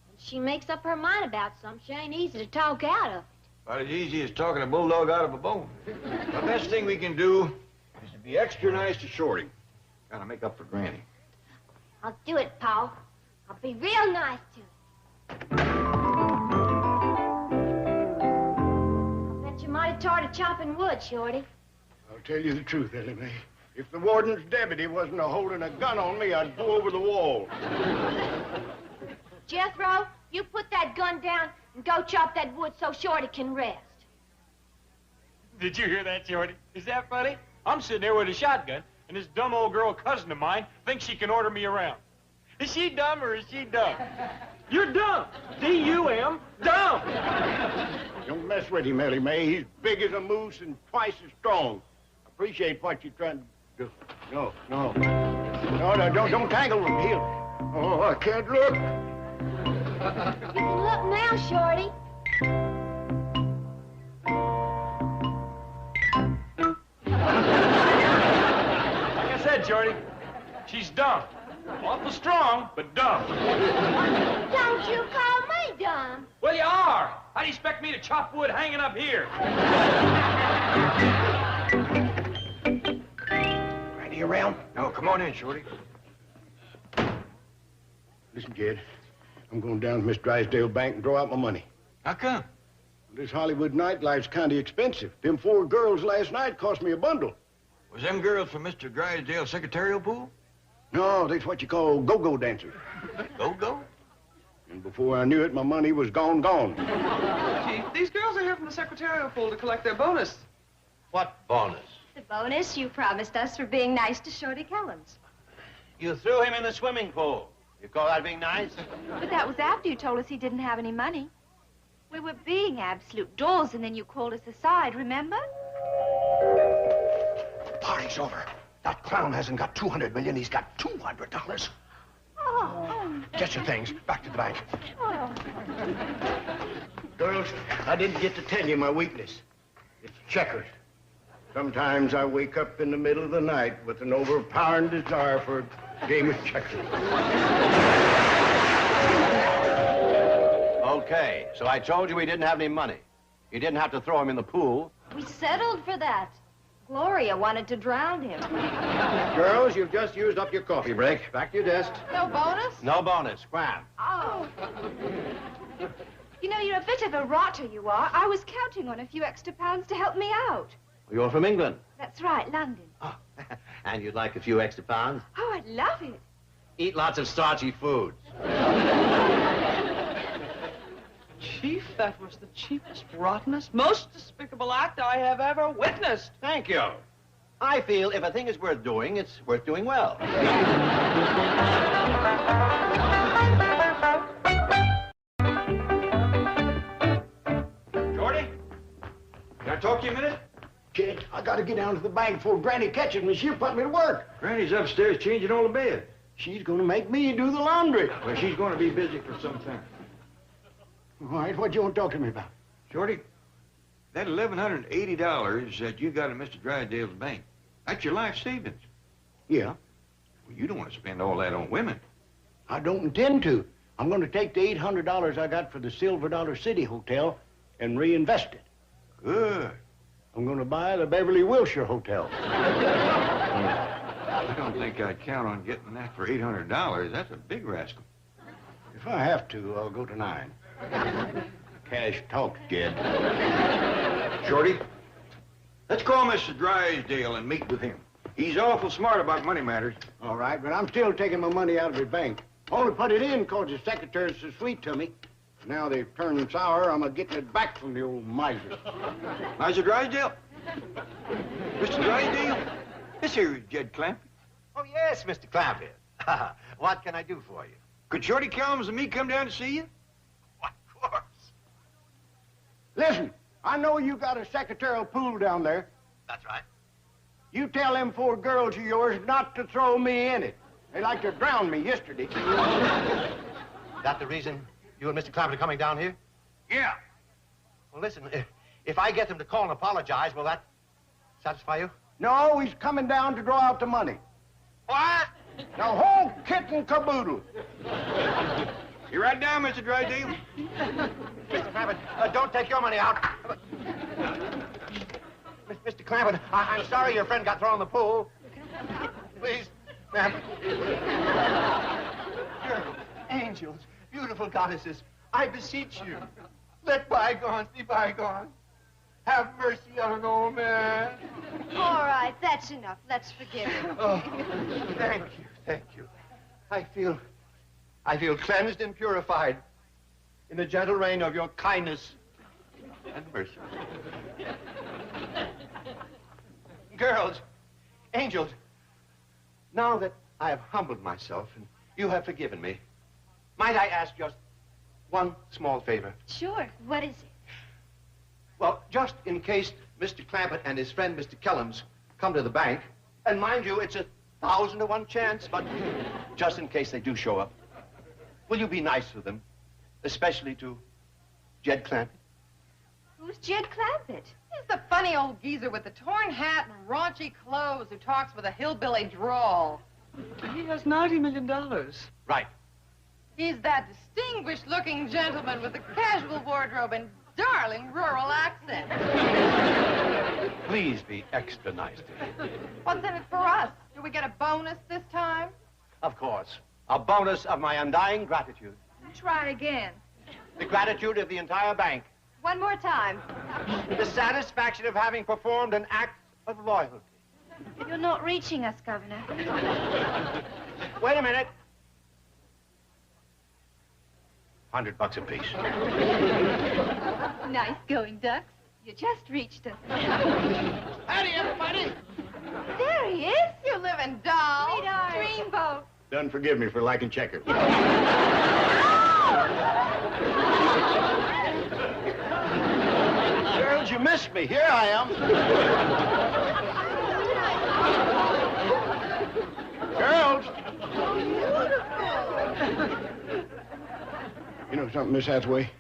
When she makes up her mind about something, she ain't easy to talk out of it. About as easy as talking a bulldog out of a bone. The best thing we can do is to be extra nice to Shorty. Gotta make up for Granny. I'll do it, Paul. I'll be real nice to him. I bet you mighty tired of chopping wood, Shorty. I'll tell you the truth, Ellie Mae. If the warden's deputy wasn't holding a gun on me, I'd go over the wall. Jethro, you put that gun down and go chop that wood so Shorty can rest. Did you hear that, Shorty? Is that funny? I'm sitting there with a shotgun, and this dumb old girl cousin of mine thinks she can order me around. Is she dumb or is she dumb? You're dumb. D-U-M, dumb. Don't mess with him, Ellie Mae. He's big as a moose and twice as strong. Appreciate what you're trying to do. No, don't tangle with him. Oh, I can't look. You can look now, Shorty. Like I said, Shorty, she's dumb. Awful strong, but dumb. Don't you call me dumb. Well, you are. How do you expect me to chop wood hanging up here? Granny around? No, come on in, Shorty. Listen, Jed. I'm going down to Miss Drysdale Bank and draw out my money. How come? This Hollywood nightlife's kind of expensive. Them 4 girls last night cost me a bundle. Was them girls from Mr. Drysdale's secretarial pool? No, that's what you call go-go dancers. Go-go? And before I knew it, my money was gone. Chief, these girls are here from the secretarial pool to collect their bonus. What bonus? The bonus you promised us for being nice to Shorty Kellums. You threw him in the swimming pool. You call that being nice? But that was after you told us he didn't have any money. We were being absolute dolls, and then you called us aside, remember? Party's over. That clown hasn't got 200 million, he's got $200. Oh. Get your things. Back to the bank. Oh. Girls, I didn't get to tell you my weakness. It's checkers. Sometimes I wake up in the middle of the night with an overpowering desire for a game of checkers. Okay, so I told you we didn't have any money. You didn't have to throw him in the pool. We settled for that. Gloria wanted to drown him. Girls, you've just used up your coffee break. Back to your desk. No bonus? No bonus. Scram. Oh. You know, you're a bit of a rotter, you are. I was counting on a few extra pounds to help me out. You're from England. That's right, London. Oh, and you'd like a few extra pounds? Oh, I'd love it. Eat lots of starchy foods. Chief, that was the cheapest, rottenest, most despicable act I have ever witnessed. Thank you. I feel if a thing is worth doing, it's worth doing well. Shorty? Can I talk to you a minute? Kid, I gotta get down to the bank before Granny catches me. She'll put me to work. Granny's upstairs changing all the beds. She's gonna make me do the laundry. Well, she's going to be busy for some time. All right, what you want to talk to me about? Shorty, that $1,180 that you got in Mr. Drysdale's bank, that's your life savings. Yeah, Well, you don't want to spend all that on women. I don't intend to. I'm gonna take the $800 I got for the Silver Dollar City Hotel and reinvest it. Good. I'm gonna buy the Beverly Wilshire Hotel. I don't think I'd count on getting that for $800. That's a big rascal. If I have to, I'll go to 9. Cash talks, Jed. Shorty, let's call Mr. Drysdale and meet with him. He's awful smart about money matters. All right, but I'm still taking my money out of the bank. Only put it in because the secretary's so sweet to me. Now they've turned sour, I'm getting it back from the old miser. Mr. Drysdale? Mr. Drysdale? This here is Jed Clampett. Oh, yes, Mr. Clampett. What can I do for you? Could Shorty Kelms and me come down to see you? Why, of course. Listen, I know you got a secretarial pool down there. That's right. You tell them 4 girls of yours not to throw me in it. They like to drown me yesterday. That the reason you and Mr. Clampett are coming down here? Yeah. Well, listen, if I get them to call and apologize, will that satisfy you? No, he's coming down to draw out the money. What? The whole kit and caboodle. You right down, Mr. Drysdale? Mr. Clampett, don't take your money out. Mr. Clampett, I'm sorry your friend got thrown in the pool. Please, ma'am. Girls, angels, beautiful goddesses, I beseech you, let bygones be bygones. Have mercy on an old man. All right, that's enough. Let's forgive him. Oh, thank you, thank you. I feel cleansed and purified in the gentle rain of your kindness and mercy. Girls, angels, now that I have humbled myself and you have forgiven me, might I ask just one small favor? Sure. What is it? Well, just in case Mr. Clampett and his friend, Mr. Kellums, come to the bank, and mind you, it's 1,000 to 1 chance, but just in case they do show up, will you be nice to them, especially to Jed Clampett? Who's Jed Clampett? He's the funny old geezer with the torn hat and raunchy clothes who talks with a hillbilly drawl. He has $90 million. Right. He's that distinguished-looking gentleman with the casual wardrobe and darling rural accent. Please be extra nice to him. What's in it for us? Do we get a bonus this time? Of course. A bonus of my undying gratitude. Try again. The gratitude of the entire bank. One more time. The satisfaction of having performed an act of loyalty. You're not reaching us, Governor. Wait a minute. $100 apiece. Nice going, Ducks. You just reached us. Howdy, everybody. There he is, you living doll. Sweetheart. Dreamboat. Done forgive me for liking checkers. Girls, you missed me. Here I am. Girls. You know something, Miss Hathaway?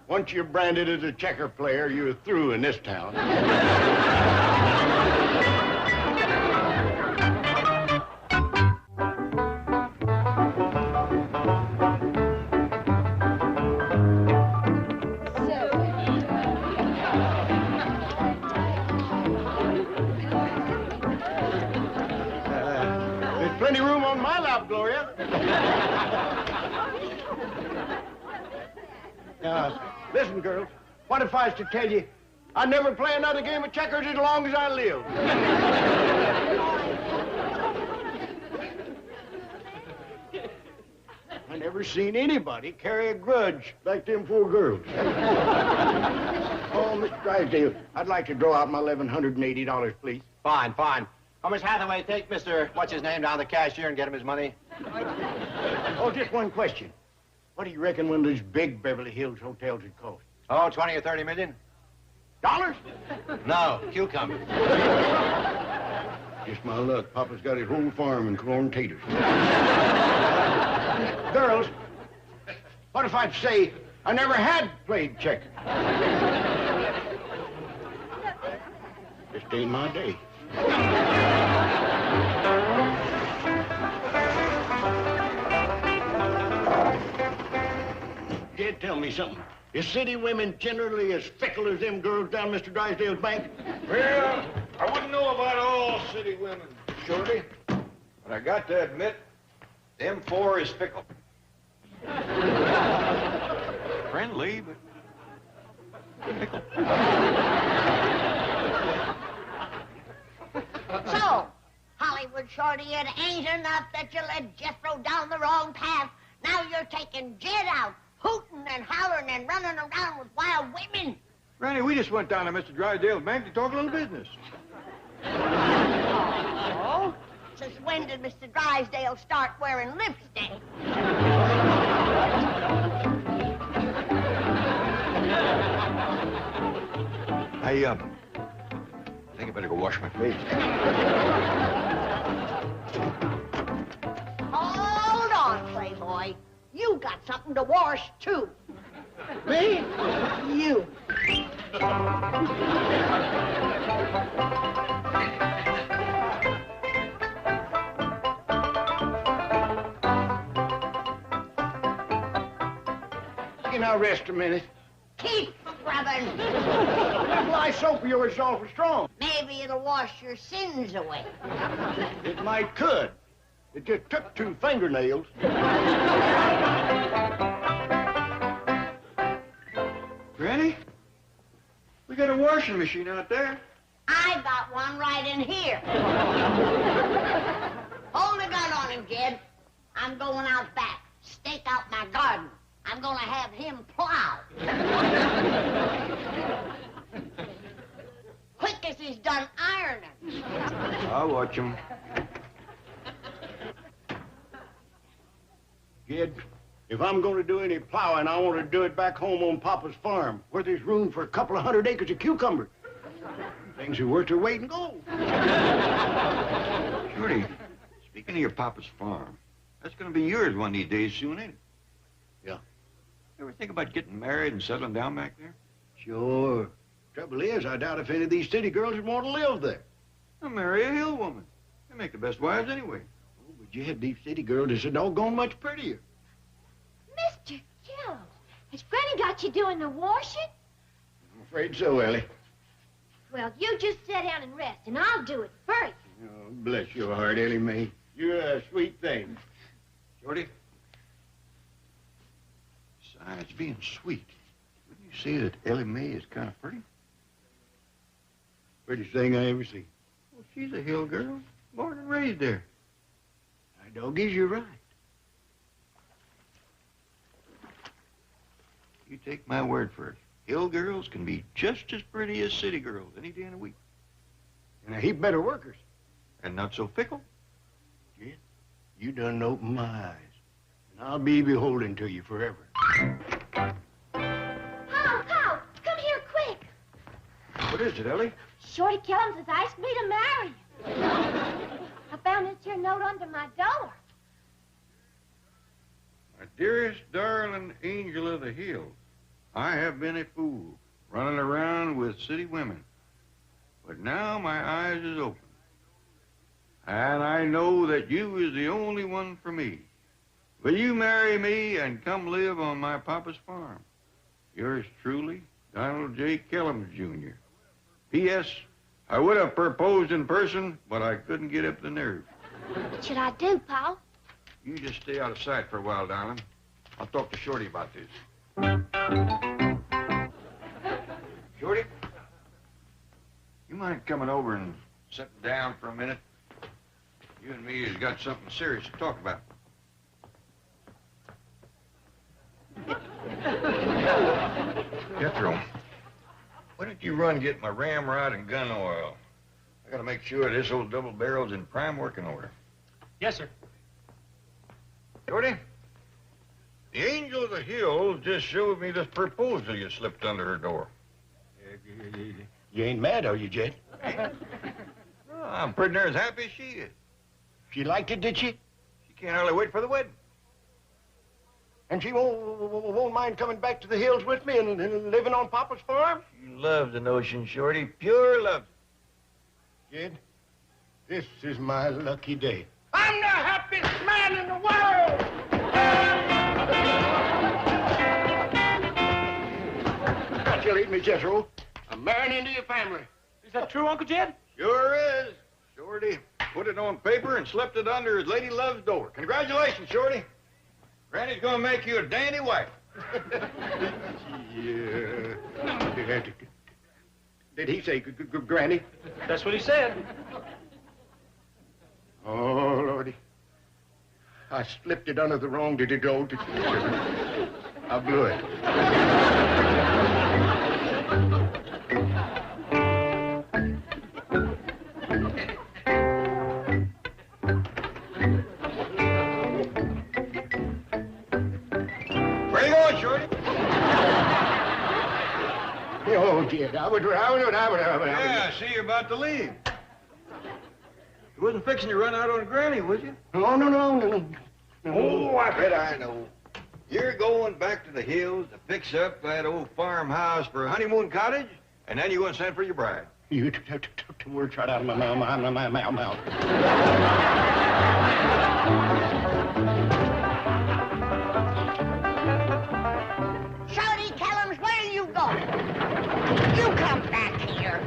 Once you're branded as a checker player, you're through in this town. There's plenty of room on my lap, Gloria. Listen, girls. What if I was to tell you I'd never play another game of checkers as long as I live? I never seen anybody carry a grudge like them four girls. Oh, Mr. Drysdale, I'd like to draw out my $1,180, please. Fine, fine. Oh, Miss Hathaway, take Mr. What's-his-name down to the cashier and get him his money. Oh, just one question. What do you reckon one of these big Beverly Hills hotels would cost? Oh, 20 or 30 million? Dollars? No, cucumber. Just my luck. Papa's got his whole farm in corn taters. Girls, what if I'd say I never had played checkers? Just ain't my day. Jed, tell me something. Is city women generally as fickle as them girls down Mr. Drysdale's bank? Well, I wouldn't know about all city women, Shorty. But I got to admit, them four is fickle. Friendly, but fickle. So, Hollywood Shorty, it ain't enough that you led Jethro down the wrong path. Now you're taking Jed out, hooting and hollering and running around with wild women. Granny, we just went down to Mr. Drysdale's bank to talk a little business. Oh? Since when did Mr. Drysdale start wearing lipstick? I think I better go wash my face. Hold on, Playboy. You got something to wash, too. Me? You. Can I rest a minute? Keep scrubbing. That fly soap of yours is awful strong. Maybe it'll wash your sins away. It might could. It just took 2 fingernails. Granny, we got a washing machine out there. I got one right in here. Hold the gun on him, Jed. I'm going out back. Stake out my garden. I'm going to have him plow. Quick as he's done ironing. I'll watch him. Jed, if I'm going to do any plowing, I want to do it back home on Papa's farm, where there's room for a couple of 100 acres of cucumbers. Things are worth their weight in gold. Shorty, speaking of your papa's farm, that's going to be yours one of these days soon, ain't it? Yeah. You ever think about getting married and settling down back there? Sure. Trouble is, I doubt if any of these city girls would want to live there. I'll marry a hill woman. They make the best wives anyway. Oh, but Jed, these city girls is a doggone much prettier. Mr. Jones, has Granny got you doing the washing? I'm afraid so, Ellie. Well, you just sit down and rest, and I'll do it first. Oh, bless your heart, Ellie Mae. You're a sweet thing. Shorty, besides being sweet, wouldn't you say that Ellie Mae is kind of pretty? Prettiest thing I ever seen. Well, she's a hill girl, born and raised there. Now, doggies, you're right. You take my word for it. Hill girls can be just as pretty as city girls any day in the week. And a heap better workers. and not so fickle. Jed, you done opened my eyes. And I'll be beholden to you forever. Pow, Pow, come here quick. What is it, Ellie? Shorty Kellums has asked me to marry him. I found this here note under my door. My dearest, darling angel of the hills, I have been a fool, running around with city women. But now my eyes is open. And I know that you is the only one for me. Will you marry me and come live on my papa's farm? Yours truly, Donald J. Kellums, Jr. P.S. I would have proposed in person, but I couldn't get up the nerve. What should I do, Pow? You just stay out of sight for a while, darling. I'll talk to Shorty about this. Shorty? You mind coming over and sitting down for a minute? You and me has got something serious to talk about. Jethro, why don't you run get my ramrod and gun oil? I gotta make sure this old double barrel's in prime working order. Yes, sir. Shorty, the angel of the hills just showed me this proposal you slipped under her door. You ain't mad, are you, Jed? Oh, I'm pretty near as happy as she is. She liked it, did she? She can't hardly wait for the wedding. And she won't mind coming back to the hills with me and living on Papa's farm? She loves the notion, Shorty. Pure loves it. Jed, this is my lucky day. I'm the happiest man in the world! Congratulate me, Jethro. I'm marrying into your family. Is that true, Uncle Jed? Sure is. Shorty put it on paper and slipped it under his lady love's door. Congratulations, Shorty. Granny's gonna make you a dandy wife. Yeah. Did he say Granny? That's what he said. Oh, Lordy. I slipped it under the wrong door. I blew it. Where you going, Shorty? Oh, Jed, I would. Yeah, I see you're about to leave. You wasn't fixing to run out on Granny, was you? No. Oh, I bet I know. You're going back to the hills to fix up that old farmhouse for a honeymoon cottage, and then you're going to send for your bride. You took the words right out of my mouth. Shorty Kellums, where are you going? You come back here.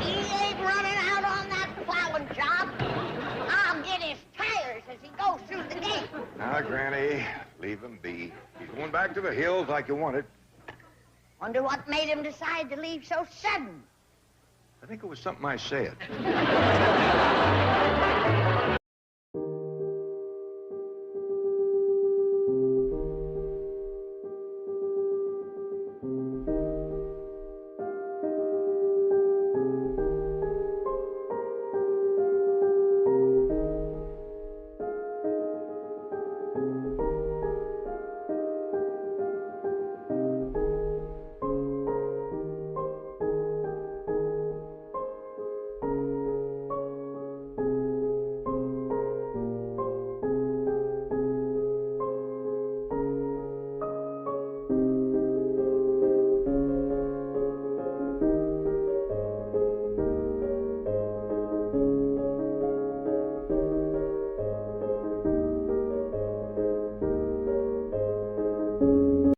He ain't running out on that plowing job. I'll get his tires as he goes through the gate. Now, Granny, leave him be. He's going back to the hills like you wanted. Wonder what made him decide to leave so sudden. I think it was something I said.